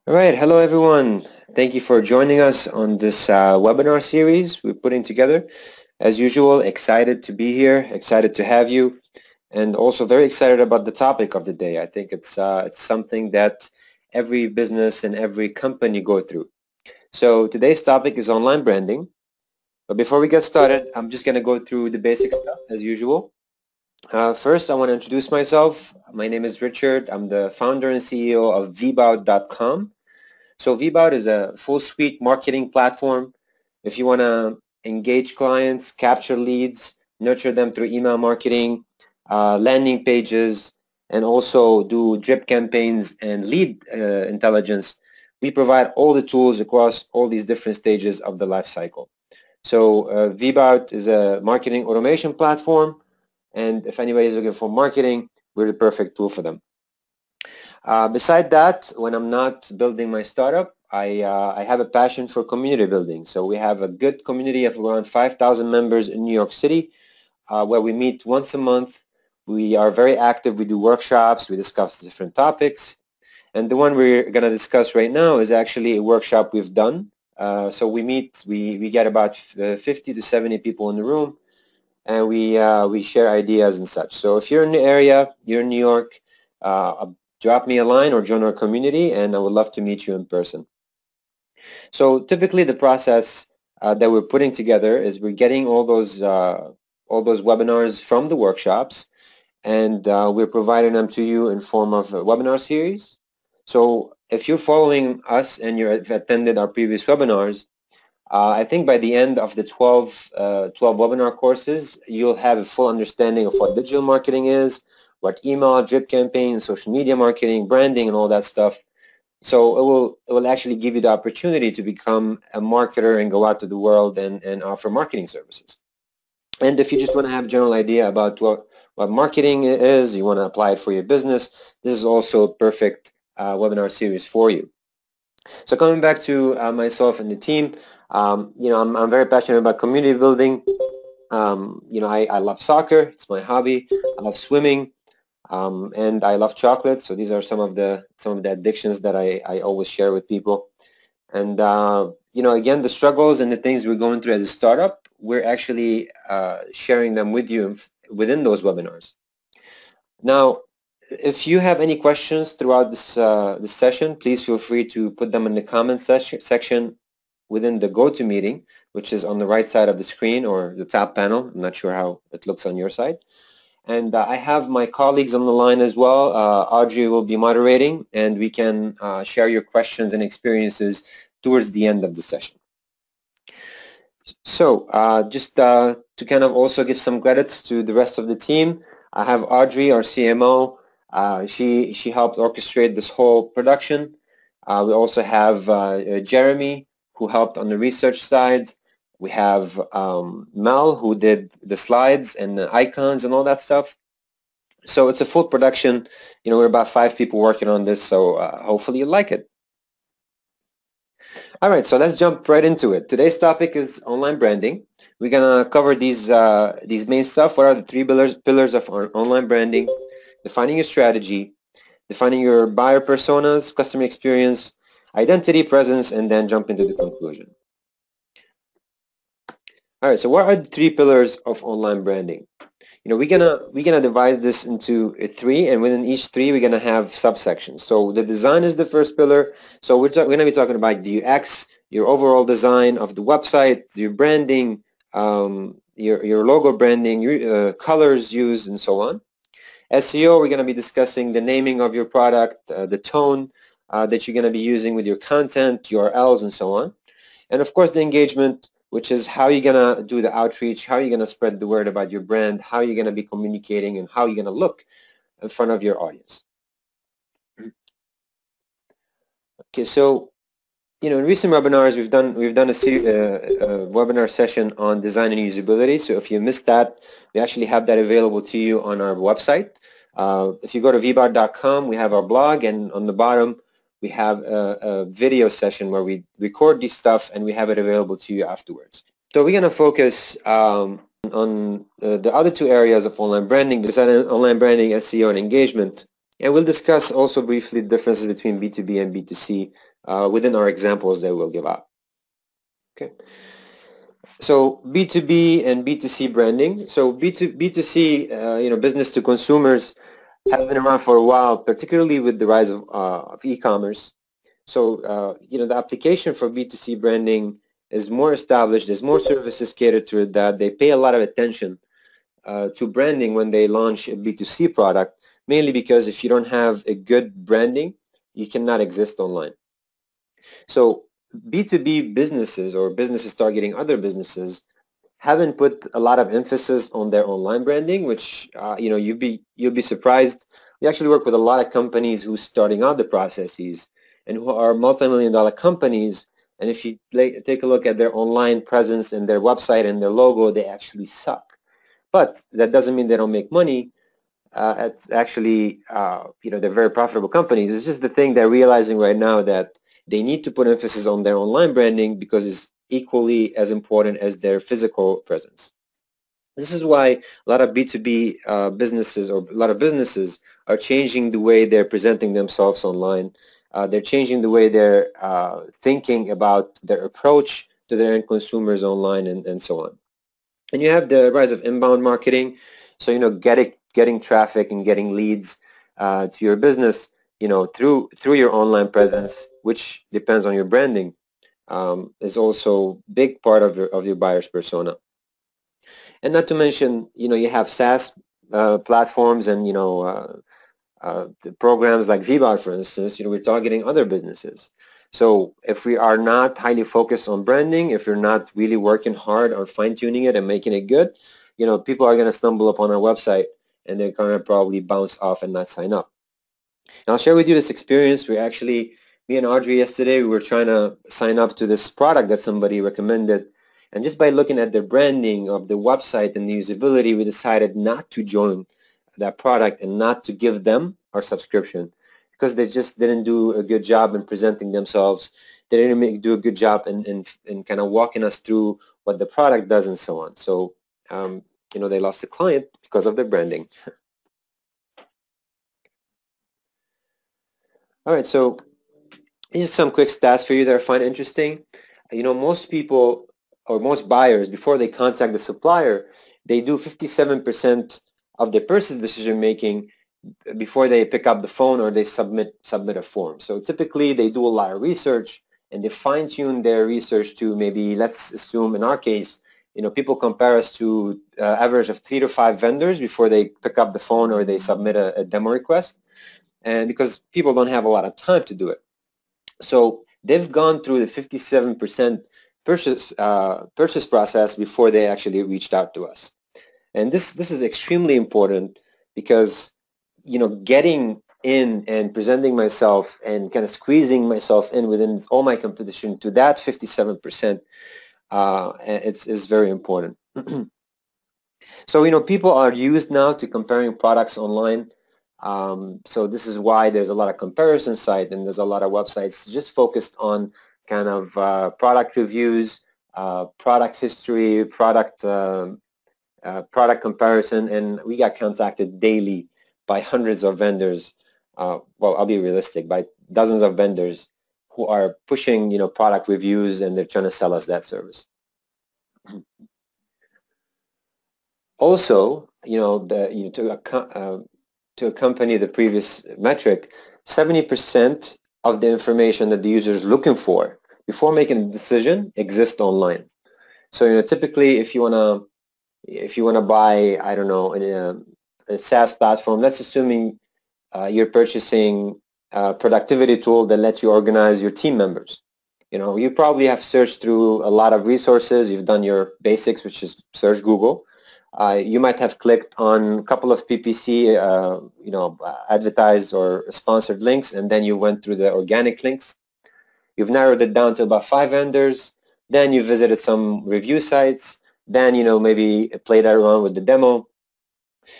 All right, hello everyone. Thank you for joining us on this webinar series we're putting together. As usual, excited to be here, excited to have you, and also very excited about the topic of the day. I think it's something that every business and every company go through. So today's topic is online branding. But before we get started, I'm just going to go through the basic stuff as usual. First, I want to introduce myself. My name is Richard. I'm the founder and CEO of Vbout.com. So Vbout is a full suite marketing platform. If you want to engage clients, capture leads, nurture them through email marketing, landing pages, and also do drip campaigns and lead intelligence, we provide all the tools across all these different stages of the life cycle. So Vbout is a marketing automation platform, and if anybody is looking for marketing, we're the perfect tool for them. Beside that, when I'm not building my startup, I have a passion for community building. So we have a good community of around 5,000 members in New York City where we meet once a month. We are very active. We do workshops. We discuss different topics. And the one we're going to discuss right now is actually a workshop we've done. So we meet, we get about 50 to 70 people in the room, and we share ideas and such. So if you're in the area, you're in New York, drop me a line or join our community, and I would love to meet you in person. So typically the process that we're putting together is we're getting all those webinars from the workshops, and we're providing them to you in form of a webinar series. So if you're following us and you've attended our previous webinars, I think by the end of the 12 webinar courses, you'll have a full understanding of what digital marketing is, what email, drip campaigns, social media marketing, branding, and all that stuff. So it will actually give you the opportunity to become a marketer and go out to the world and offer marketing services. And if you just want to have a general idea about what marketing is, you want to apply it for your business, this is also a perfect webinar series for you. So coming back to myself and the team, I'm very passionate about community building. I love soccer. It's my hobby. I love swimming. And I love chocolate, so these are some of the addictions that I always share with people. And again, the struggles and the things we're going through as a startup, we're actually sharing them with you within those webinars. Now, if you have any questions throughout this session, please feel free to put them in the comment section within the GoToMeeting, which is on the right side of the screen or the top panel. I'm not sure how it looks on your side. And I have my colleagues on the line as well. Audrey will be moderating, and we can share your questions and experiences towards the end of the session. So just to kind of also give some credits to the rest of the team, I have Audrey, our CMO. She helped orchestrate this whole production. We also have Jeremy, who helped on the research side. We have Mel, who did the slides and the icons and all that stuff. So it's a full production. We're about 5 people working on this, so hopefully you like it. All right, so let's jump right into it. Today's topic is online branding. We're going to cover these main stuff. What are the 3 pillars of our online branding? Defining your strategy, defining your buyer personas, customer experience, identity, presence, and then jump into the conclusion. All right, so what are the 3 pillars of online branding? We're gonna divide this into 3, and within each 3, we're gonna have subsections. So the design is the first pillar. So we're gonna be talking about the UX, your overall design of the website, your branding, your logo branding, your colors used, and so on. SEO, we're gonna be discussing the naming of your product, the tone that you're gonna be using with your content, URLs, and so on. And of course, the engagement, which is how you're going to do the outreach, how you're going to spread the word about your brand, how you're going to be communicating, and how you're going to look in front of your audience. Okay, so, in recent webinars, we've done a webinar session on design and usability. So if you missed that, we actually have that available to you on our website. If you go to vbout.com, we have our blog, and on the bottom, we have a video session where we record this stuff and we have it available to you afterwards. So we're going to focus on the other 2 areas of online branding, besides online branding, SEO, and engagement. And we'll discuss also briefly the differences between B2B and B2C within our examples that we'll give out. Okay. So B2B and B2C branding. So B2C, business to consumers, have been around for a while, particularly with the rise of e-commerce. So, the application for B2C branding is more established. There's more services catered to it that they pay a lot of attention to branding when they launch a B2C product, mainly because if you don't have a good branding, you cannot exist online. So B2B businesses or businesses targeting other businesses haven't put a lot of emphasis on their online branding, which you'll be surprised. We actually work with a lot of companies who's starting out the processes and who are multi-million-dollar companies. And if you take a look at their online presence and their website and their logo, they actually suck. But that doesn't mean they don't make money. It's actually, they're very profitable companies. It's just the thing they're realizing right now that they need to put emphasis on their online branding because it's equally as important as their physical presence. This is why a lot of B2B businesses or a lot of businesses are changing the way they're presenting themselves online. They're changing the way they're thinking about their approach to their end consumers online and so on. And you have the rise of inbound marketing. So, getting traffic and getting leads to your business, through your online presence, which depends on your branding, is also a big part of your buyer's persona. And not to mention, you have SaaS platforms and, the programs like Vbout, for instance, we're targeting other businesses. So if we are not highly focused on branding, if we're not really working hard on fine-tuning it and making it good, people are going to stumble upon our website and they're going to probably bounce off and not sign up. And I'll share with you this experience. Me and Audrey yesterday, we were trying to sign up to this product that somebody recommended. And just by looking at the branding of the website and the usability, we decided not to join that product and not to give them our subscription because they just didn't do a good job in presenting themselves. They didn't do a good job in kind of walking us through what the product does and so on. So, they lost a client because of their branding. All right, so here's some quick stats for you that I find interesting. Most people or most buyers, before they contact the supplier, they do 57% of their purchase decision making before they pick up the phone or they submit a form. So typically they do a lot of research and they fine-tune their research to maybe, let's assume in our case, people compare us to average of 3 to 5 vendors before they pick up the phone or they submit a demo request. And because people don't have a lot of time to do it. So they've gone through the 57% purchase process before they actually reached out to us. And this is extremely important because, getting in and presenting myself and kind of squeezing myself in within all my competition to that 57%, it's very important. So, people are used now to comparing products online. So this is why there's a lot of comparison sites and there's a lot of websites just focused on kind of product reviews, product history, product comparison, and we got contacted daily by hundreds of vendors. Well, I'll be realistic, by dozens of vendors who are pushing, product reviews and they're trying to sell us that service. Also, to accompany the previous metric, 70% of the information that the user is looking for before making a decision exists online. So, typically, if you wanna buy, I don't know, a SaaS platform, let's assuming you're purchasing a productivity tool that lets you organize your team members. You probably have searched through a lot of resources. You've done your basics, which is search Google. You might have clicked on a couple of PPC, advertised or sponsored links, and then you went through the organic links. You've narrowed it down to about 5 vendors. Then you visited some review sites. Then, maybe played around with the demo.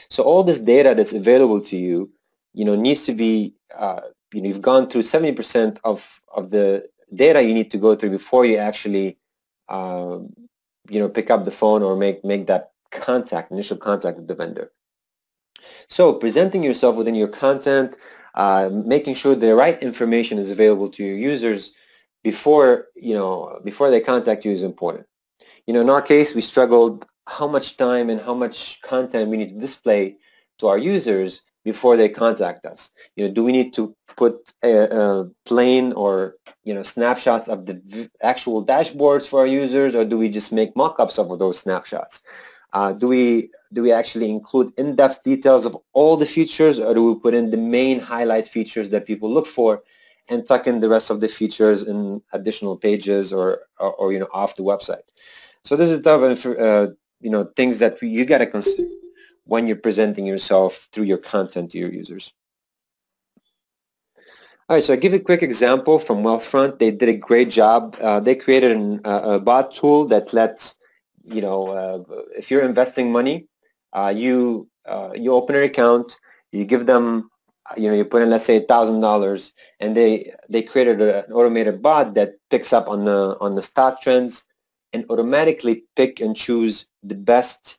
So all this data that's available to you, needs to be, you've gone through 70% of the data you need to go through before you actually, pick up the phone or make that initial contact with the vendor. So presenting yourself within your content, making sure the right information is available to your users before they contact you is important. In our case, we struggled how much time and how much content we need to display to our users before they contact us. Do we need to put a plain or snapshots of the actual dashboards for our users, or do we just make mock-ups of those snapshots? Do we actually include in-depth details of all the features, or do we put in the main highlight features that people look for and tuck in the rest of the features in additional pages or off the website? So this is type of things that you got to consider when you're presenting yourself through your content to your users. All right, so I'll give you a quick example from Wealthfront. They did a great job. They created a bot tool that lets, if you're investing money, you open an account, you give them, you put in, let's say, $1,000, and they created an automated bot that picks up on the stock trends and automatically pick and choose the best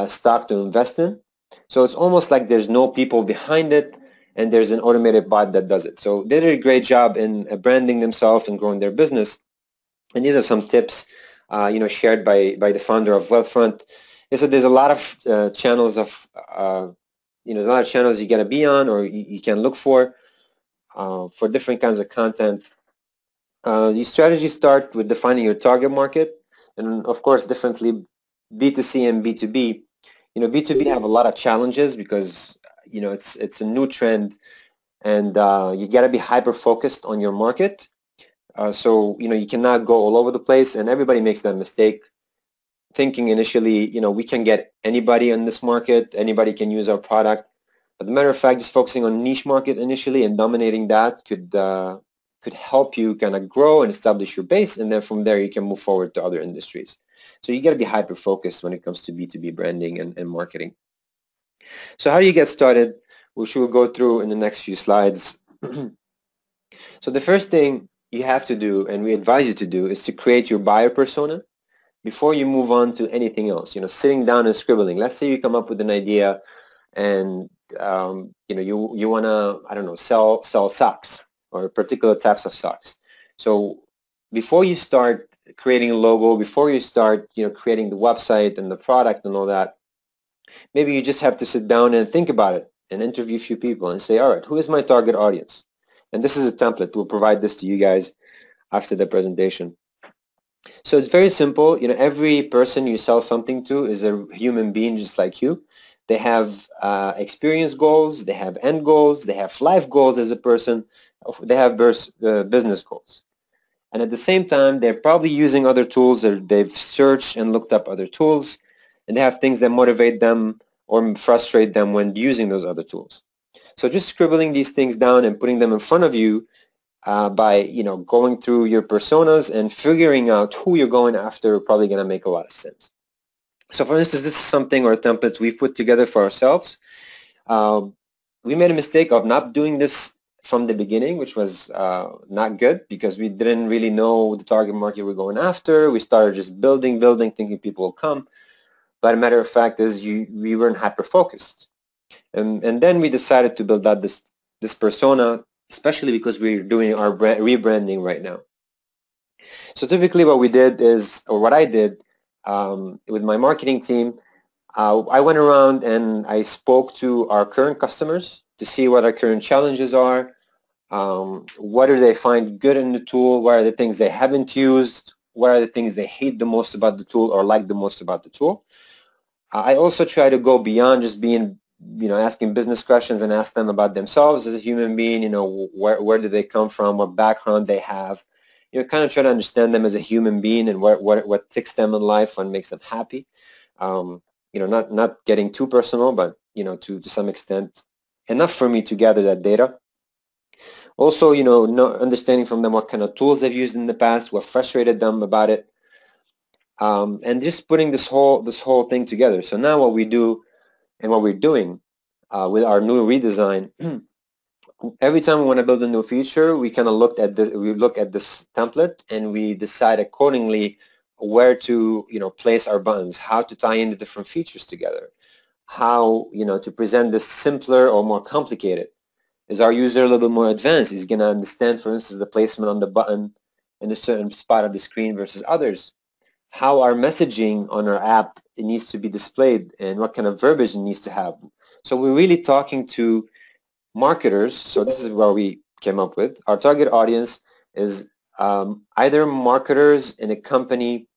stock to invest in. So it's almost like there's no people behind it, and there's an automated bot that does it. So they did a great job in branding themselves and growing their business. And these are some tips, shared by the founder of Wealthfront. They said there's a lot of channels of, there's a lot of channels you got to be on, or you can look for different kinds of content. These strategies start with defining your target market, and of course, differently, B2C and B2B. B2B have a lot of challenges because it's a new trend, and you got to be hyper focused on your market. So you cannot go all over the place, and everybody makes that mistake, thinking initially we can get anybody in this market, anybody can use our product. But the matter of fact, just focusing on niche market initially and dominating that could help you kind of grow and establish your base, and then from there you can move forward to other industries. So you got to be hyper focused when it comes to B2B branding and marketing. So how do you get started, which we'll go through in the next few slides. So the first thing you have to do, and we advise you to do, is to create your buyer persona before you move on to anything else. Sitting down and scribbling. Let's say you come up with an idea, and you want to, I don't know, sell socks or particular types of socks. So before you start creating a logo, before you start creating the website and the product and all that, maybe you just have to sit down and think about it and interview a few people and say, all right, who is my target audience? And this is a template. We'll provide this to you guys after the presentation. So it's very simple. Every person you sell something to is a human being just like you. They have experience goals, they have end goals, they have life goals as a person, they have business goals. And at the same time, they're probably using other tools, or they've searched and looked up other tools, and they have things that motivate them or frustrate them when using those other tools. So just scribbling these things down and putting them in front of you by going through your personas and figuring out who you're going after are probably going to make a lot of sense. So for instance, this is something, or a template we've put together for ourselves. We made a mistake of not doing this from the beginning, which was not good, because we didn't really know the target market we're going after. We started just building, thinking people will come. But a matter of fact is we weren't hyper-focused. And then we decided to build out this persona, especially because we're doing our rebranding right now. So typically what we did is, or what I did with my marketing team, I went around and I spoke to our current customers to see what our current challenges are, what do they find good in the tool, what are the things they haven't used, what are the things they hate the most about the tool or like the most about the tool. I also try to go beyond just being, asking business questions and ask them about themselves as a human being, where do they come from, what background they have. Kind of try to understand them as a human being and what ticks them in life, what makes them happy. Not getting too personal, but, to some extent, enough for me to gather that data. Also, understanding from them what kind of tools they've used in the past, what frustrated them about it, and just putting this whole thing together. So now what we do and what we're doing with our new redesign, every time we want to build a new feature, we kind of look at this template and we decide accordingly where to place our buttons, how to tie in the different features together, how to present this simpler or more complicated. Is our user a little bit more advanced? Is he going to understand, for instance, the placement on the button in a certain spot of the screen versus others? How our messaging on our app it needs to be displayed, and what kind of verbiage it needs to have. So we're really talking to marketers. So this is what we came up with. Our target audience is either marketers in a company,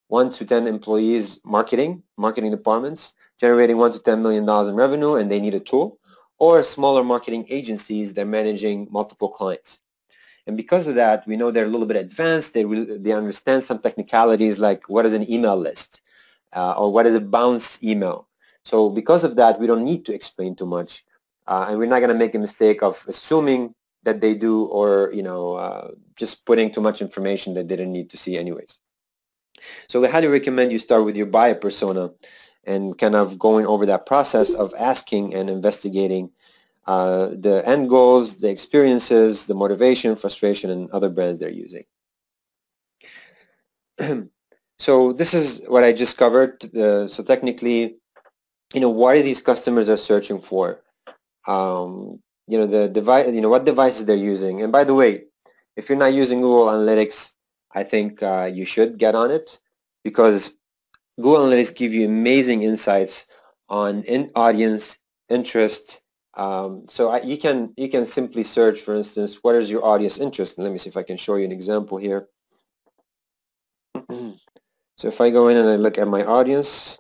1 to 10 employees, marketing departments, generating $1 to $10 million in revenue, and they need a tool, or smaller marketing agencies that are managing multiple clients. And because of that, we know they're a little bit advanced. They understand some technicalities like what is an email list or what is a bounce email. So because of that, we don't need to explain too much. And we're not going to make a mistake of assuming that they do, or just putting too much information that they didn't need to see anyways. So we highly recommend you start with your buyer persona and kind of going over that process of asking and investigating the end goals, the experiences, the motivation, frustration, and other brands they're using. So this is what I just covered. So technically, what these customers are searching for. The device, what devices they're using. And by the way, if you're not using Google Analytics, I think you should get on it, because Google Analytics give you amazing insights on audience interest. So you can simply search, for instance, what is your audience interest? And let me see if I can show you an example here. So if I go in and I look at my audience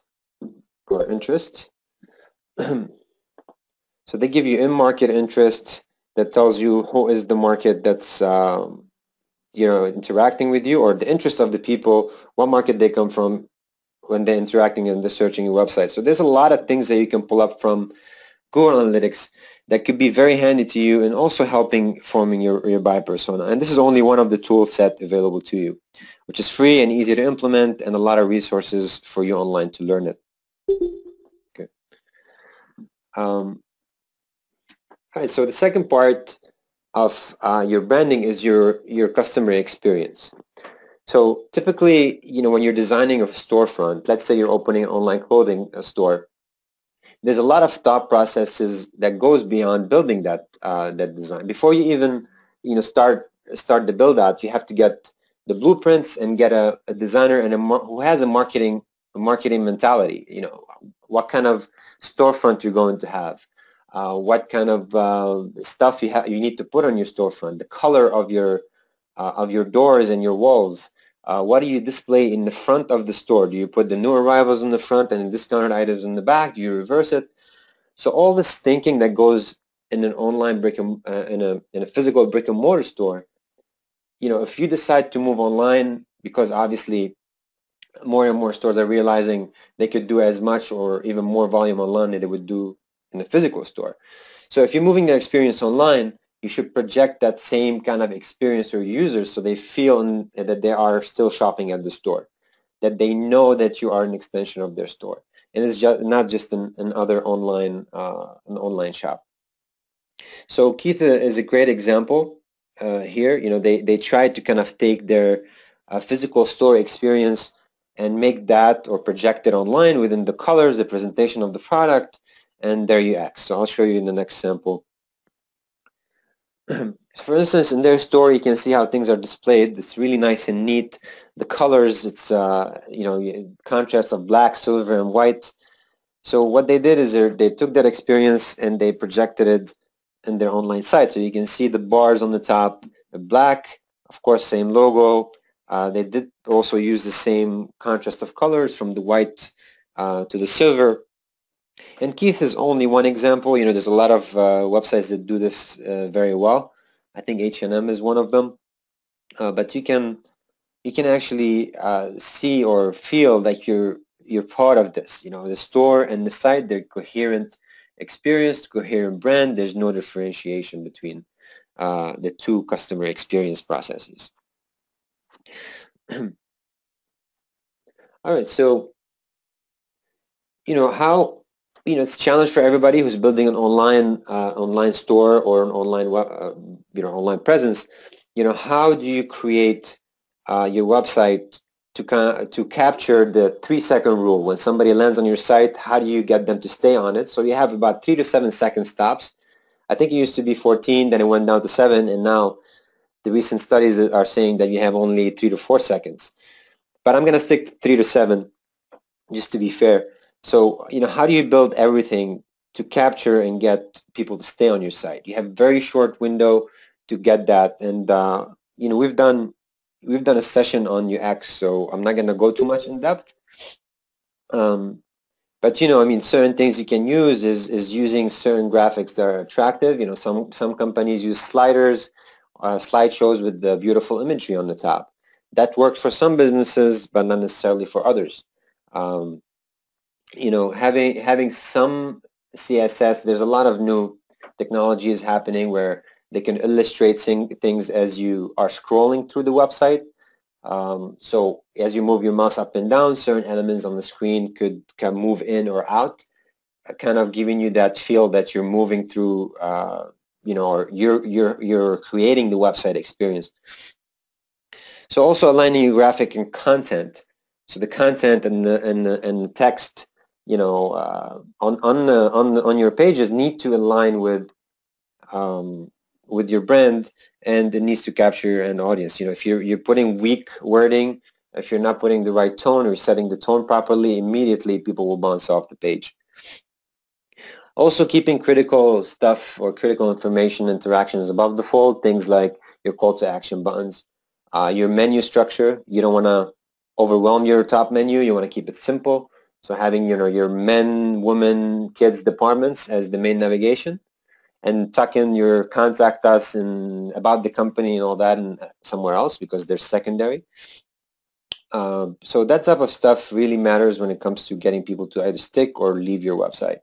or interest, so they give you in-market interest that tells you who is the market that's interacting with you, or the interest of the people, what market they come from when they're interacting and they're searching your website. So there's a lot of things that you can pull up from Google Analytics that could be very handy to you, and also helping forming your buyer persona. And this is only one of the tool set available to you, which is free and easy to implement, and a lot of resources for you online to learn it. Okay. All right, so the second part of your branding is your customer experience. So typically, when you're designing a storefront, let's say you're opening an online clothing store, there's a lot of thought processes that goes beyond building that design. Before you even start the build out, you have to get the blueprints and get a designer and who has a marketing mentality. What kind of storefront you're going to have, what kind of stuff you need to put on your storefront, the color of your doors and your walls. What do you display in the front of the store? Do you put the new arrivals in the front and the discounted items in the back? Do you reverse it? So all this thinking that goes in an online in a physical brick and mortar store, if you decide to move online, because obviously more and more stores are realizing they could do as much or even more volume online than they would do in a physical store. So if you're moving their experience online, you should project that same kind of experience to your users, so they feel that they are still shopping at the store, that they know that you are an extension of their store, and it's not just another online shop. So Keith is a great example here. They tried to kind of take their physical store experience and make that or project it online within the colors, the presentation of the product, and their UX. So I'll show you in the next sample. For instance, in their store, you can see how things are displayed. It's really nice and neat. The colors, it's contrast of black, silver, and white. So what they did is they took that experience and they projected it in their online site. So you can see the bars on the top, the black, of course, same logo. They did also use the same contrast of colors from the white to the silver. And Keith is only one example. There's a lot of websites that do this very well. I think H&M is one of them. But you can actually see or feel like you're part of this. The store and the site, they're coherent experience, coherent brand. There's no differentiation between the two customer experience processes. All right, so how it's a challenge for everybody who's building an online store or an online online presence. How do you create your website to capture the 3-second rule? When somebody lands on your site, how do you get them to stay on it? So you have about 3 to 7 second stops I think it used to be 14, then it went down to 7, and now the recent studies are saying that you have only 3 to 4 seconds. But I'm going to stick to 3 to 7 just to be fair. So, how do you build everything to capture and get people to stay on your site? You have very short window to get that, and we've done a session on UX, so I'm not going to go too much in depth. But certain things you can use is using certain graphics that are attractive. Some companies use sliders, slideshows with the beautiful imagery on the top. That works for some businesses, but not necessarily for others. Having some CSS, there's a lot of new technologies happening where they can illustrate things as you are scrolling through the website. So as you move your mouse up and down, certain elements on the screen can move in or out, kind of giving you that feel that you're moving through, or you're creating the website experience. So also aligning your graphic and content. So the content and the text, on your pages need to align with your brand, and it needs to capture an audience. If you're putting weak wording, if you're not putting the right tone or setting the tone properly, immediately people will bounce off the page. Also keeping critical stuff or critical information interactions above the fold, things like your call to action buttons, your menu structure. You don't want to overwhelm your top menu. You want to keep it simple. So having your men, women, kids departments as the main navigation, and tuck in your contact us and about the company and all that and somewhere else because they're secondary. So that type of stuff really matters when it comes to getting people to either stick or leave your website.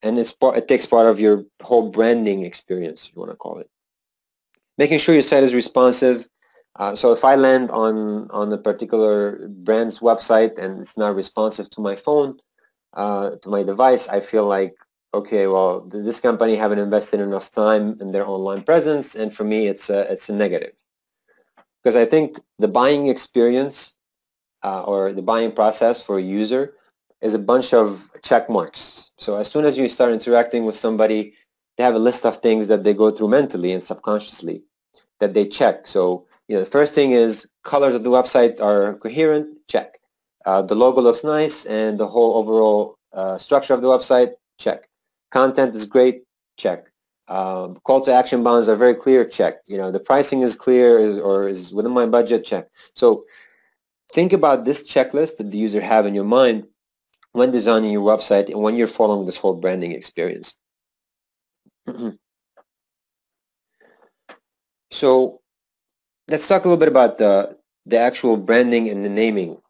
And it takes part of your whole branding experience, if you want to call it. Making sure your site is responsive. So if I land on a particular brand's website and it's not responsive to my phone, to my device, I feel like, okay, well, this company haven't invested enough time in their online presence, and for me, it's a negative. Because I think the buying experience or the buying process for a user is a bunch of check marks. So as soon as you start interacting with somebody, they have a list of things that they go through mentally and subconsciously that they check. So the first thing is colors of the website are coherent, check. The logo looks nice, and the whole overall structure of the website, check. Content is great, check. Call to action buttons are very clear, check. The pricing is clear or is within my budget, check. So think about this checklist that the user have in your mind when designing your website and when you're following this whole branding experience. So let's talk a little bit about the actual branding and the naming.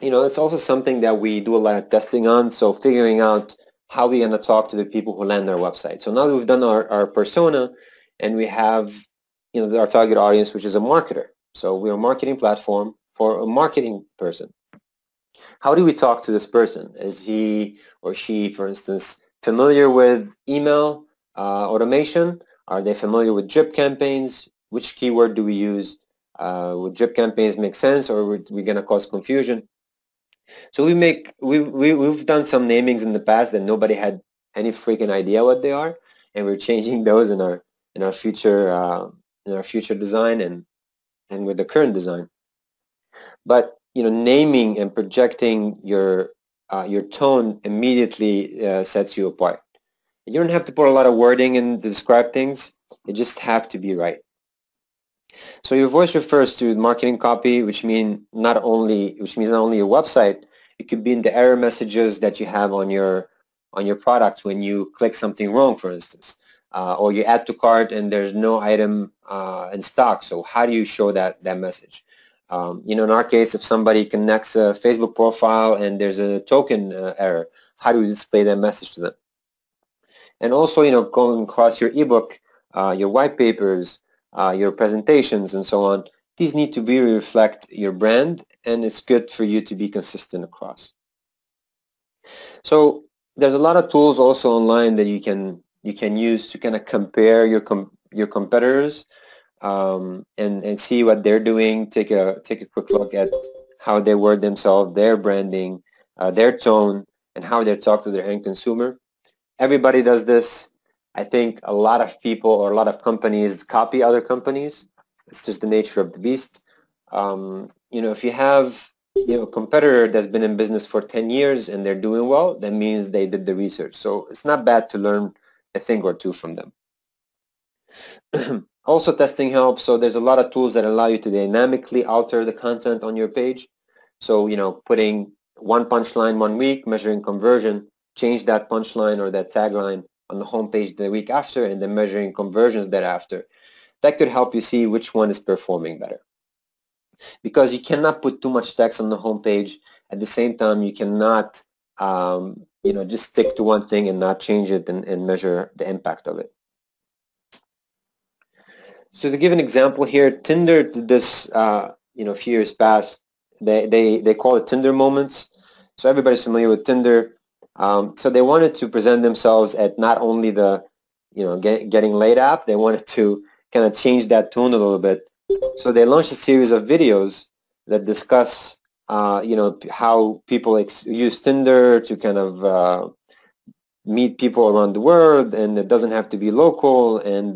It's also something that we do a lot of testing on, so figuring out how we're going to talk to the people who land our website. So now that we've done our persona and we have our target audience, which is a marketer. So we're a marketing platform for a marketing person. How do we talk to this person? Is he or she, for instance, familiar with email automation? Are they familiar with drip campaigns? Which keyword do we use? Would drip campaigns make sense, or are we going to cause confusion? So we've done some namings in the past that nobody had any freaking idea what they are, and we're changing those in our future design and with the current design. But naming and projecting your tone immediately sets you apart. You don't have to put a lot of wording in to describe things. You just have to be right. So your voice refers to marketing copy, which means not only your website. It could be in the error messages that you have on your product when you click something wrong, for instance, or you add to cart and there's no item in stock. So how do you show that message? In our case, if somebody connects a Facebook profile and there's a token error, how do we display that message to them? And also, going across your ebook, your white papers, your presentations, and so on, these need to be reflect your brand, and it's good for you to be consistent across. So there's a lot of tools also online that you can use to kind of compare your competitors and see what they're doing. Take a quick look at how they word themselves, their branding, their tone, and how they talk to their end consumer. Everybody does this. I think a lot of people or a lot of companies copy other companies. It's just the nature of the beast. If you have a competitor that's been in business for 10 years and they're doing well, that means they did the research. So it's not bad to learn a thing or two from them. Also, testing helps. So there's a lot of tools that allow you to dynamically alter the content on your page. So, putting one punchline 1 week, measuring conversion, change that punchline or that tagline on the homepage the week after, and then measuring conversions thereafter. That could help you see which one is performing better. Because you cannot put too much text on the homepage. At the same time, you cannot, just stick to one thing and not change it and measure the impact of it. So to give an example here, Tinder did this, a few years past. They call it Tinder moments. So everybody's familiar with Tinder. So they wanted to present themselves at not only the, getting laid app. They wanted to kind of change that tone a little bit. So they launched a series of videos that discuss, how people use Tinder to kind of meet people around the world, and it doesn't have to be local, and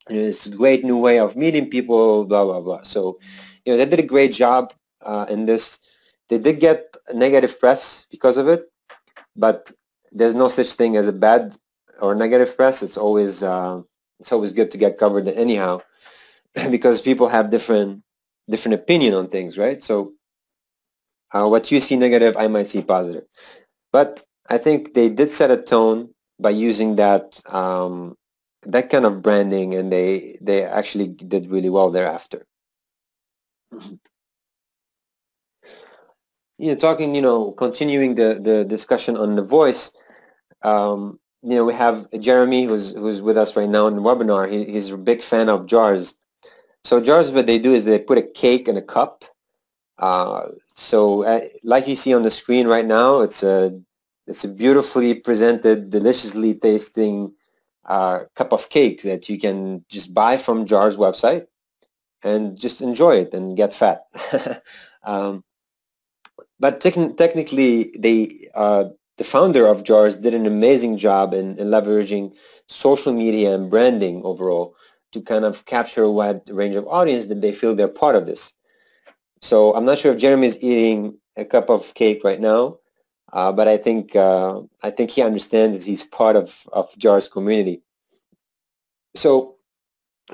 it's a great new way of meeting people, blah, blah, blah. So, they did a great job in this. They did get negative press because of it, but there's no such thing as a bad or negative press. It's always good to get covered anyhow, because people have different opinion on things, right? So what you see negative, I might see positive. But I think they did set a tone by using that that kind of branding, and they actually did really well thereafter. Continuing the discussion on the voice, we have Jeremy who's with us right now in the webinar. He's a big fan of jars. So jars, what they do is they put a cake in a cup. Like you see on the screen right now, it's a beautifully presented, deliciously tasting cup of cake that you can just buy from Jar's website and just enjoy it and get fat. But technically, the founder of Jars did an amazing job in leveraging social media and branding overall to kind of capture a wide range of audience that they feel they're part of this. So I'm not sure if Jeremy is eating a cup of cake right now, but I think he understands he's part of Jar's community. So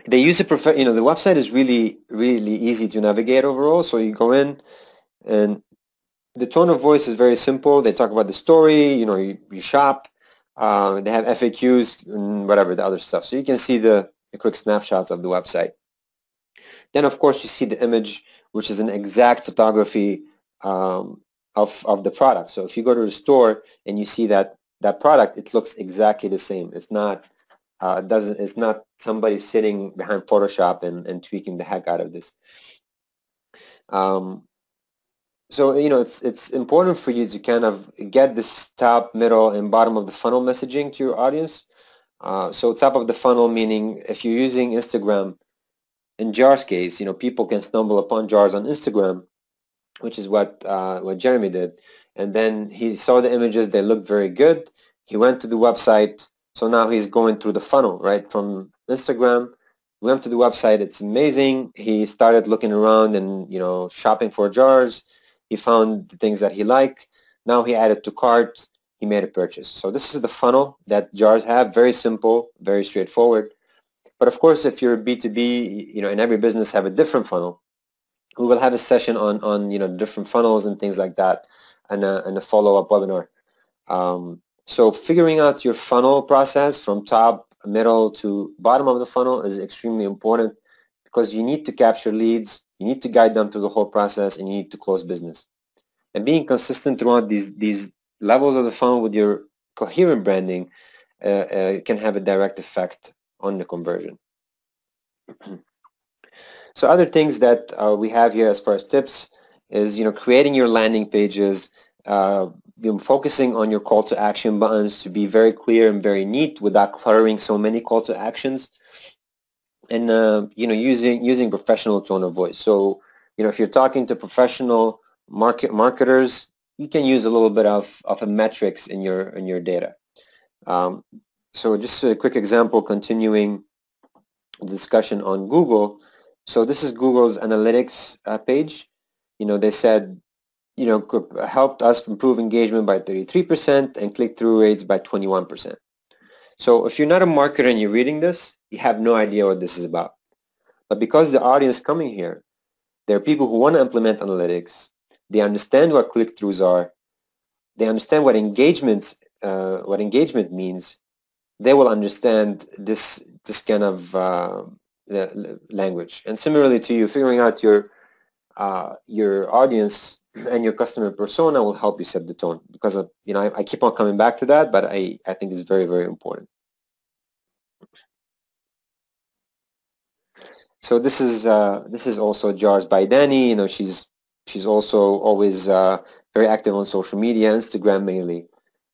they use the website is really, really easy to navigate overall. So you go in, and the tone of voice is very simple. They talk about the story, you shop, they have FAQs and whatever, the other stuff. So you can see the quick snapshots of the website. Then, of course, you see the image, which is an exact photography of the product. So if you go to the store and you see that product, it looks exactly the same. It's not it's not somebody sitting behind Photoshop and tweaking the heck out of this. So it's important for you to kind of get this top, middle, and bottom of the funnel messaging to your audience. So top of the funnel meaning if you're using Instagram, in Jar's case, people can stumble upon Jars on Instagram, which is what Jeremy did. And then he saw the images, they looked very good. He went to the website, so now he's going through the funnel, right? From Instagram, went to the website, it's amazing. He started looking around and, shopping for Jars. He found the things that he liked. Now he added to cart, he made a purchase. So this is the funnel that Jars have, very simple, very straightforward. But of course, if you're B2B, and every business have a different funnel, we will have a session on different funnels and things like that, and a follow-up webinar. So figuring out your funnel process from top, middle to bottom of the funnel is extremely important, because you need to capture leads, you need to guide them through the whole process, and you need to close business. And being consistent throughout these levels of the funnel with your coherent branding can have a direct effect on the conversion. So other things that we have here as far as tips is, creating your landing pages, focusing on your call to action buttons to be very clear and very neat without cluttering so many call to actions, and using professional tone of voice. So if you're talking to professional marketers, you can use a little bit of a metrics in your data. So just a quick example, continuing the discussion on Google. So this is Google's analytics page. They said, helped us improve engagement by 33% and click-through rates by 21%. So if you're not a marketer and you're reading this, you have no idea what this is about. But because the audience coming here, there are people who want to implement analytics. They understand what click-throughs are. They understand what engagement means. They will understand this kind of language. And similarly to you, figuring out your audience and your customer persona will help you set the tone, because I keep on coming back to that, but I think it's very, very important. So this is also Jars by Danny. She's also always very active on social media, Instagram mainly.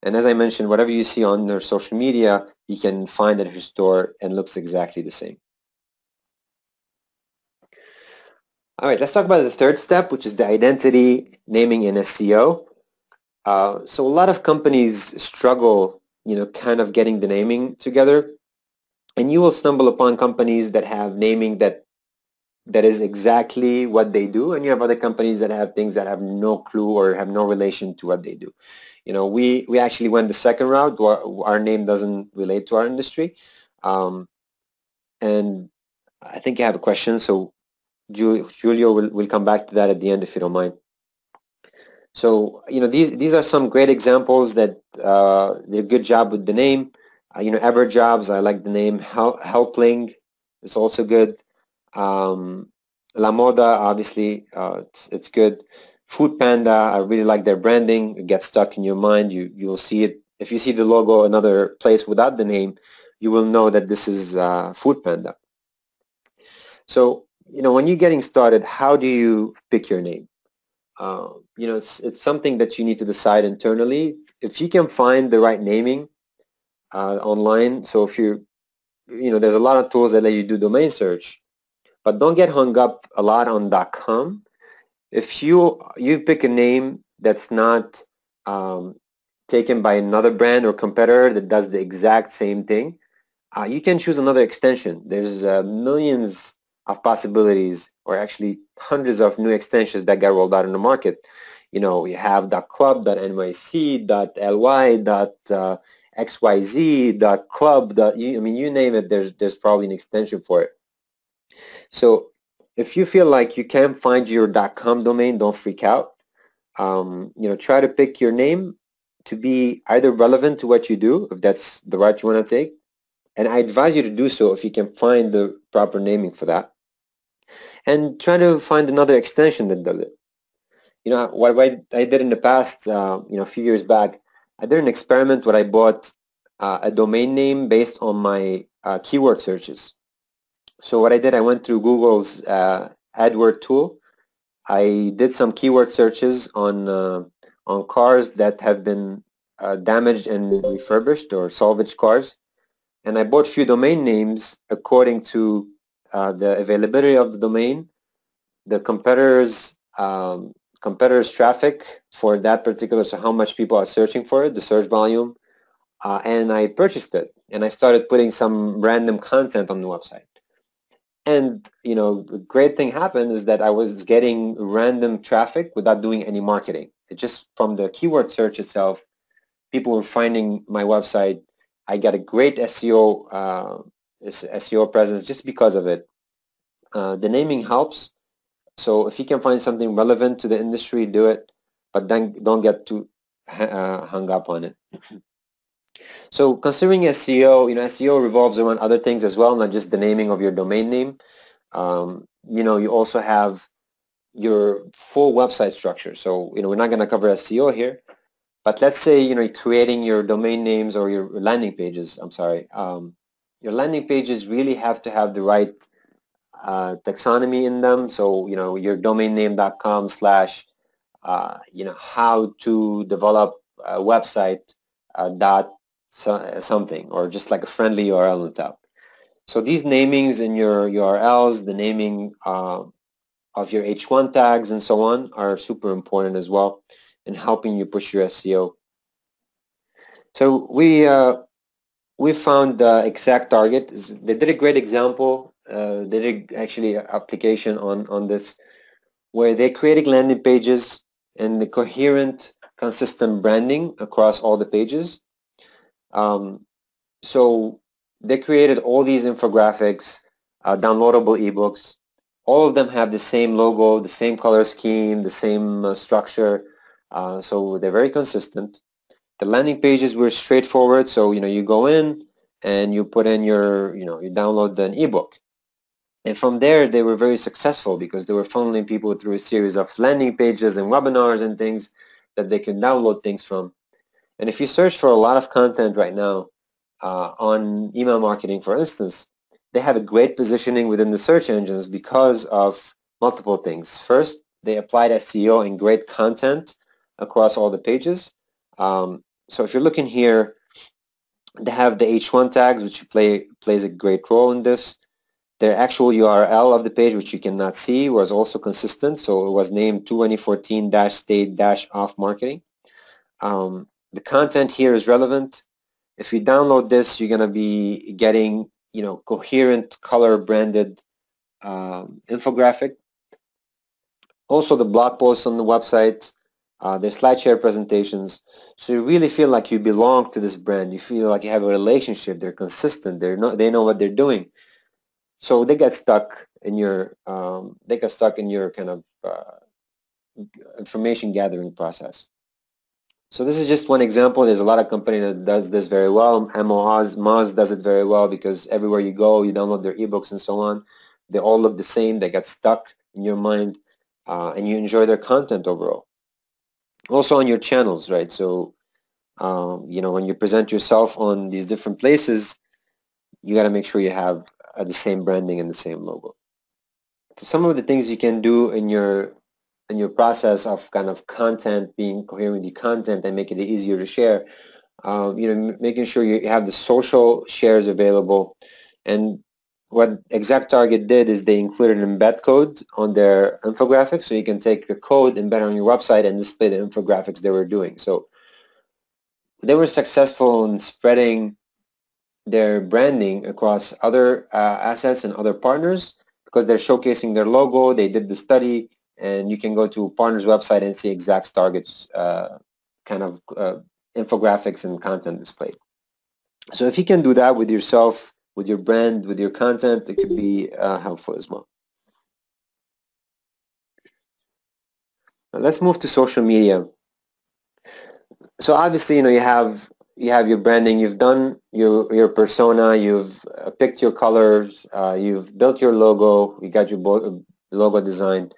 And as I mentioned, whatever you see on her social media, you can find at her store and looks exactly the same. All right, let's talk about the third step, which is the identity, naming, and SEO. So a lot of companies struggle, kind of getting the naming together. And you will stumble upon companies that have naming that is exactly what they do, and you have other companies that have things that have no clue or have no relation to what they do. We actually went the second route. Our name doesn't relate to our industry. And I think you have a question, so Julio will come back to that at the end if you don't mind. So, these are some great examples that did a good job with the name. EverJobs, I like the name. Helpling is also good. La Moda, obviously, it's good. Food Panda, I really like their branding. It gets stuck in your mind. You'll see it. If you see the logo another place without the name, you will know that this is Food Panda. So, when you're getting started, how do you pick your name? It's something that you need to decide internally. If you can find the right naming online, so if there's a lot of tools that let you do domain search, but don't get hung up a lot on .com. If you pick a name that's not taken by another brand or competitor that does the exact same thing, you can choose another extension. There's millions of possibilities, or actually hundreds of new extensions that get rolled out in the market. You have .club, .nyc, .ly, .xyz, .club, you name it, there's probably an extension for it. So if you feel like you can't find your .com domain, don't freak out. Try to pick your name to be either relevant to what you do, if that's the route you want to take. And I advise you to do so if you can find the proper naming for that. And try to find another extension that does it. What I did in the past, a few years back, I did an experiment where I bought a domain name based on my keyword searches. So what I did, I went through Google's AdWord tool. I did some keyword searches on cars that have been damaged and refurbished, or salvaged cars. And I bought a few domain names according to the availability of the domain, the competitors' traffic for that particular, so how much people are searching for it, the search volume, and I purchased it. And I started putting some random content on the website. And, the great thing happened is that I was getting random traffic without doing any marketing. It just, from the keyword search itself, people were finding my website. I got a great SEO presence just because of it. The naming helps. So if you can find something relevant to the industry, do it. But then don't get too hung up on it. So considering SEO, SEO revolves around other things as well, not just the naming of your domain name. You also have your full website structure. So, we're not going to cover SEO here, but let's say, you're creating your domain names or your landing pages. I'm sorry. Your landing pages really have to have the right taxonomy in them. So, your domain name.com / how to develop a website dot something, or just like a friendly URL on top. So these namings in your URLs, the naming of your H1 tags and so on are super important as well in helping you push your SEO. So we we found the exact target. They did a great example. They did actually an application on this, where they created landing pages and the coherent, consistent branding across all the pages. So they created all these infographics, downloadable ebooks. All of them have the same logo, the same color scheme, the same structure. So they're very consistent. The landing pages were straightforward. So, you go in and you put in you download an ebook. And from there, they were very successful because they were funneling people through a series of landing pages and webinars and things that they can download things from. And if you search for a lot of content right now on email marketing, for instance, they have a great positioning within the search engines because of multiple things. First, they applied SEO and great content across all the pages. So if you're looking here, they have the H1 tags, which plays a great role in this. The actual URL of the page, which you cannot see, was also consistent. So it was named 2014-state-off marketing. The content here is relevant. If you download this, you're going to be getting, coherent color branded infographic. Also the blog posts on the website, their SlideShare presentations. So you really feel like you belong to this brand. You feel like you have a relationship. They're consistent. They know what they're doing. So they get stuck in your kind of information gathering process. So this is just one example. There's a lot of company that does this very well. Moz does it very well because everywhere you go, you download their ebooks and so on. They all look the same. They get stuck in your mind, and you enjoy their content overall. Also on your channels, right? So, when you present yourself on these different places, you got to make sure you have the same branding and the same logo. So some of the things you can do in your process of kind of content being coherent with your content and make it easier to share, making sure you have the social shares available. And what ExactTarget did is they included an embed code on their infographics, so you can take the code, embed on your website, and display the infographics they were doing. So they were successful in spreading their branding across other assets and other partners because they're showcasing their logo. They did the study, and you can go to a partner's website and see ExactTarget's kind of infographics and content displayed. So if you can do that with yourself, with your brand, with your content, it could be helpful as well. Now let's move to social media. So obviously, you have your branding, you've done your persona, you've picked your colors, you've built your logo, you got your logo design.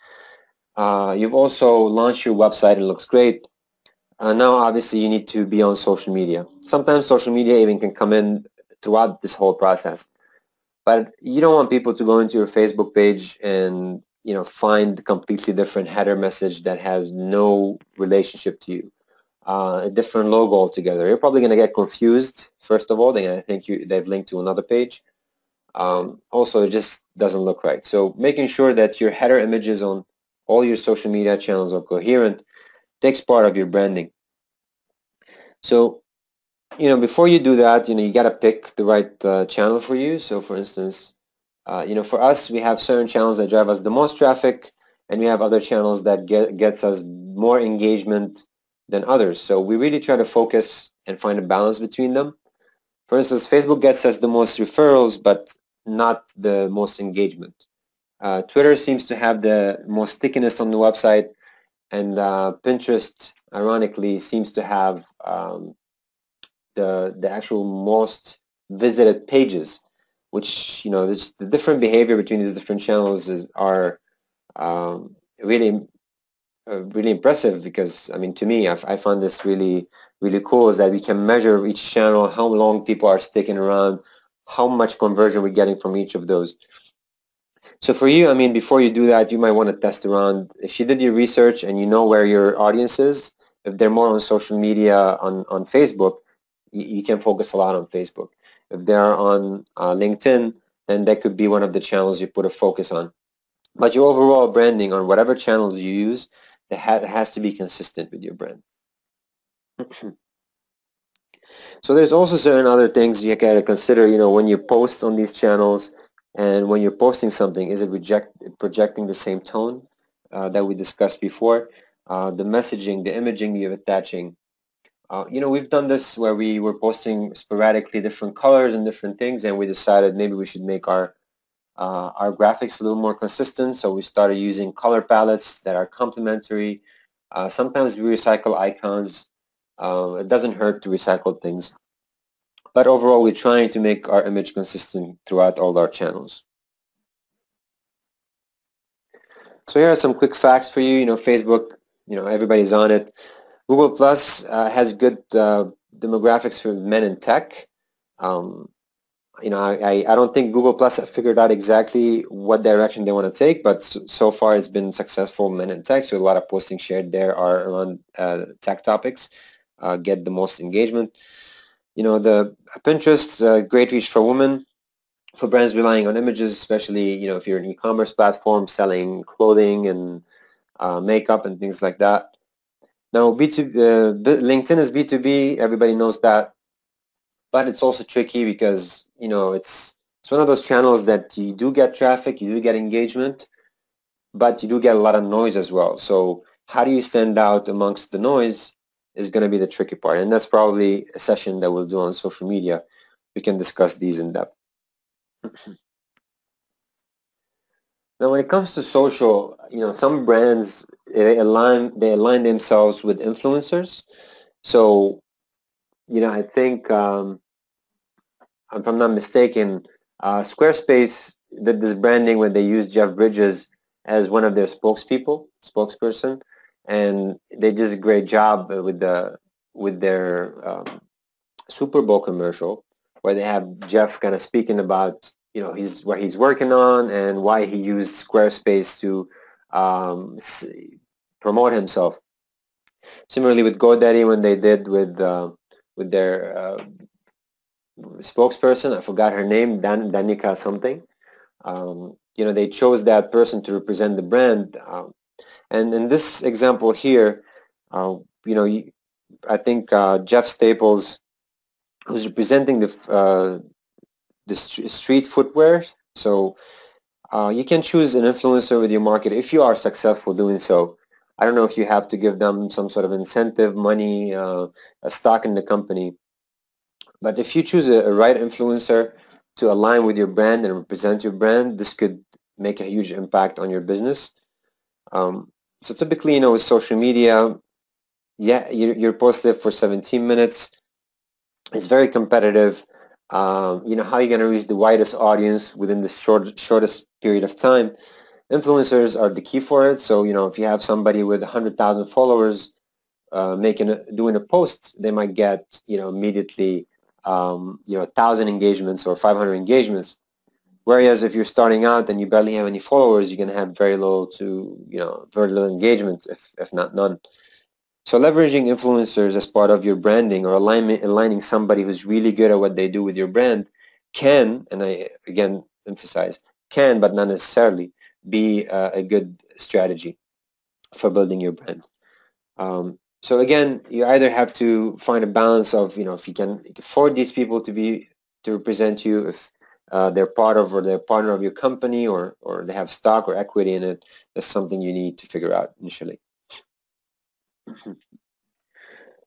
You've also launched your website and it looks great. Now obviously you need to be on social media. Sometimes social media even can come in throughout this whole process. But you don't want people to go into your Facebook page and find a completely different header message that has no relationship to you. A different logo altogether. You're probably going to get confused. First of all, they're going to think they've linked to another page. Also, it just doesn't look right. So making sure that your header images on all your social media channels are coherent takes part of your branding. So, before you do that, you got to pick the right channel for you. So, for instance, for us, we have certain channels that drive us the most traffic, and we have other channels that gets us more engagement than others. So we really try to focus and find a balance between them. For instance, Facebook gets us the most referrals, but not the most engagement. Twitter seems to have the most stickiness on the website, and Pinterest, ironically, seems to have the actual most visited pages, which, the different behavior between these different channels are really impressive because, to me, I find this really, really cool is that we can measure each channel, how long people are sticking around, how much conversion we're getting from each of those. So for you, before you do that, you might want to test around. If you did your research and you know where your audience is, if they're more on social media on Facebook, you can focus a lot on Facebook. If they're on LinkedIn, then that could be one of the channels you put a focus on. But your overall branding on whatever channels you use, it has to be consistent with your brand. So there's also certain other things you got to consider, when you post on these channels and when you're posting something, is it projecting the same tone that we discussed before? The messaging, the imaging you're attaching. We've done this where we were posting sporadically different colors and different things, and we decided maybe we should make our graphics a little more consistent, so we started using color palettes that are complementary. Sometimes we recycle icons. It doesn't hurt to recycle things. But overall, we're trying to make our image consistent throughout all our channels. So here are some quick facts for you. Facebook, everybody's on it. Google Plus has good demographics for men in tech. I don't think Google Plus have figured out exactly what direction they want to take, but so far it's been successful. Men in tech, so a lot of postings shared there are around tech topics, get the most engagement. The Pinterest, great reach for women, for brands relying on images, especially if you're an e-commerce platform selling clothing and makeup and things like that. Now, LinkedIn is B2B. Everybody knows that, but it's also tricky because it's one of those channels that you do get traffic, you do get engagement, but you do get a lot of noise as well. So how do you stand out amongst the noise is going to be the tricky part, and that's probably a session that we'll do on social media. We can discuss these in depth. Now, when it comes to social, some brands they align themselves with influencers. So, I think if I'm not mistaken, Squarespace did this branding when they used Jeff Bridges as one of their spokesperson, and they did a great job with their Super Bowl commercial, where they have Jeff kind of speaking about what he's working on and why he used Squarespace to promote himself. Similarly with GoDaddy, when they did with their spokesperson, I forgot her name, Danica something. They chose that person to represent the brand. And in this example here, I think Jeff Staples, who's representing the street footwear. So you can choose an influencer with your market if you are successful doing so. I don't know if you have to give them some sort of incentive, money, a stock in the company. But if you choose a right influencer to align with your brand and represent your brand, this could make a huge impact on your business. So typically, with social media, you're posted for 17 minutes. It's very competitive. How are you going to reach the widest audience within the shortest period of time? Influencers are the key for it. So, if you have somebody with 100,000 followers doing a post, they might get, immediately 1,000 engagements or 500 engagements. Whereas if you're starting out and you barely have any followers, you're going to have very little engagement, if not none. So leveraging influencers as part of your branding or aligning somebody who's really good at what they do with your brand can, and I again emphasize, can but not necessarily, be a good strategy for building your brand. So again, you either have to find a balance of, if you can afford these people to represent you, if they're part of or they're partner of your company or they have stock or equity in it, that's something you need to figure out initially.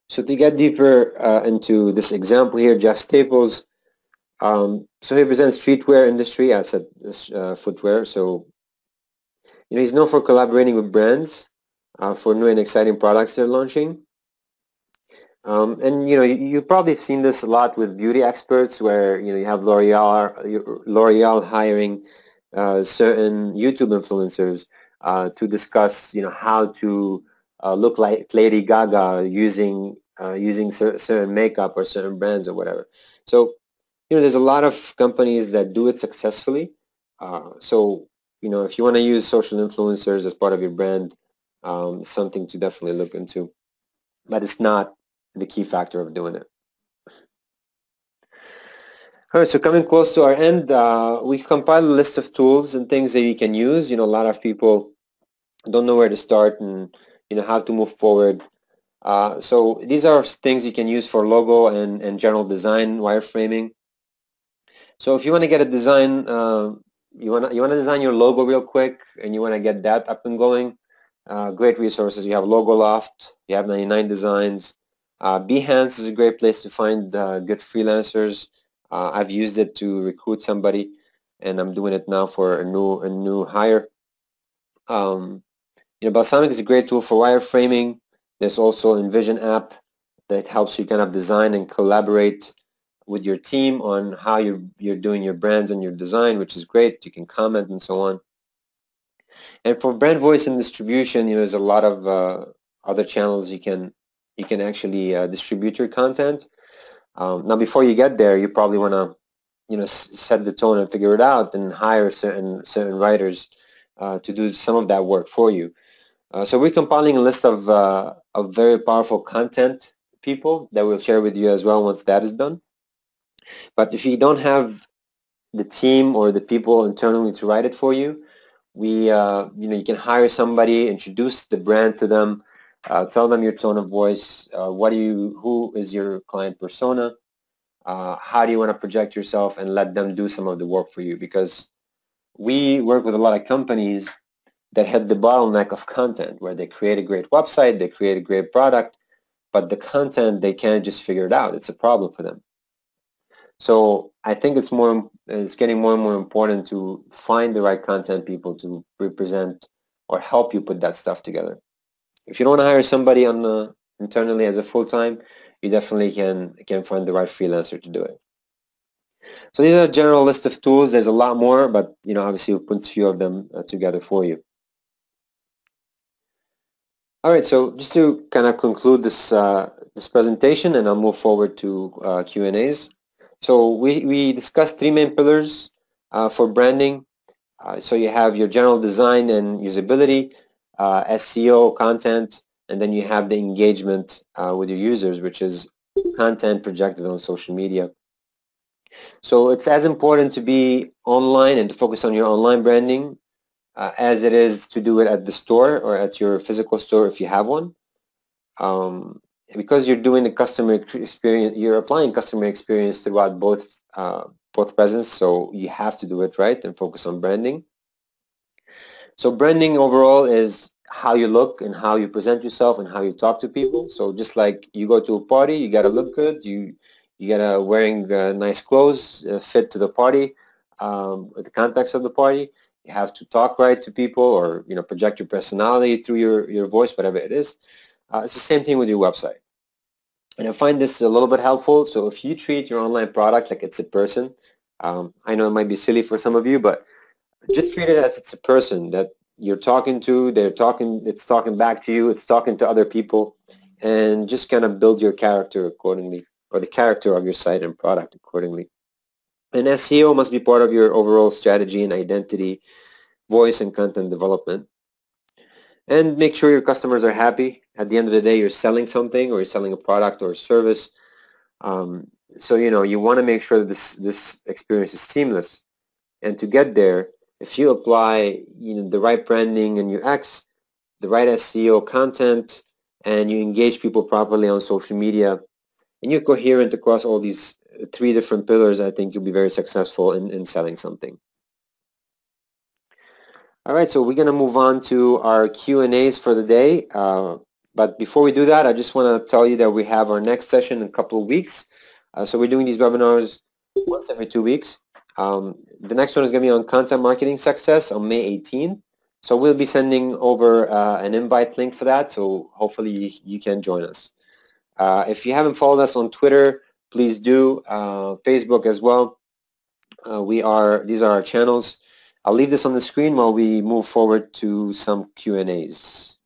So to get deeper into this example here, Jeff Staples, so he represents streetwear industry, I said footwear. So he's known for collaborating with brands for new and exciting products they're launching. And you've probably seen this a lot with beauty experts, where you have L'Oreal hiring certain YouTube influencers to discuss how to look like Lady Gaga using certain makeup or certain brands or whatever. So there's a lot of companies that do it successfully. So if you want to use social influencers as part of your brand, something to definitely look into, but it's not the key factor of doing it. All right, so coming close to our end, we compiled a list of tools and things that you can use. A lot of people don't know where to start and how to move forward. So these are things you can use for logo and general design, wireframing. So if you want to get a design, you want to design your logo real quick, and you want to get that up and going, great resources. You have Logo Loft, you have 99 Designs. Behance is a great place to find good freelancers. I've used it to recruit somebody, and I'm doing it now for a new hire. Balsamiq is a great tool for wireframing. There's also Envision app that helps you kind of design and collaborate with your team on how you're doing your brands and your design, which is great. You can comment and so on. And for brand voice and distribution, there's a lot of other channels you can actually distribute your content. Now, before you get there, you probably want to set the tone and figure it out, and hire certain writers to do some of that work for you. So we're compiling a list of very powerful content people that we'll share with you as well once that is done. But if you don't have the team or the people internally to write it for you, you can hire somebody, introduce the brand to them, tell them your tone of voice, who is your client persona, how do you want to project yourself, and let them do some of the work for you, because we work with a lot of companies that had the bottleneck of content, where they create a great website, they create a great product, but the content, they can't just figure it out. It's a problem for them. So I think it's getting more and more important to find the right content people to represent or help you put that stuff together. If you don't want to hire somebody internally as a full-time, you definitely can find the right freelancer to do it. So these are a general list of tools. There's a lot more, but obviously we'll put a few of them together for you. All right, so just to kind of conclude this presentation, and I'll move forward to Q&As. So we discussed three main pillars for branding. So you have your general design and usability, SEO, content, and then you have the engagement with your users, which is content projected on social media. So it's as important to be online and to focus on your online branding as it is to do it at the store or at your physical store if you have one. Because you're doing the customer experience, you're applying customer experience throughout both presence, so you have to do it right and focus on branding. So branding overall is how you look and how you present yourself and how you talk to people. So just like you go to a party, you gotta look good, you gotta wearing nice clothes, fit to the party, with the context of the party. You have to talk right to people, or project your personality through your voice, whatever it is. It's the same thing with your website. And I find this a little bit helpful. So if you treat your online product like it's a person, I know it might be silly for some of you, but just treat it as it's a person that you're talking to, it's talking back to you, it's talking to other people, and just kind of build your character accordingly, or the character of your site and product accordingly. And SEO must be part of your overall strategy and identity, voice and content development. And make sure your customers are happy. At the end of the day, you're selling something, or you're selling a product or a service. So you want to make sure that this experience is seamless. And to get there, if you apply the right branding and UX, the right SEO content, and you engage people properly on social media, and you're coherent across all these three different pillars, I think you'll be very successful in selling something. All right, so we're going to move on to our Q&As for the day. But before we do that, I just want to tell you that we have our next session in a couple of weeks. So we're doing these webinars once every 2 weeks. The next one is going to be on content marketing success on May 18th. So we'll be sending over an invite link for that. So hopefully you can join us. If you haven't followed us on Twitter, please do. Facebook as well. These are our channels. I'll leave this on the screen while we move forward to some Q&As.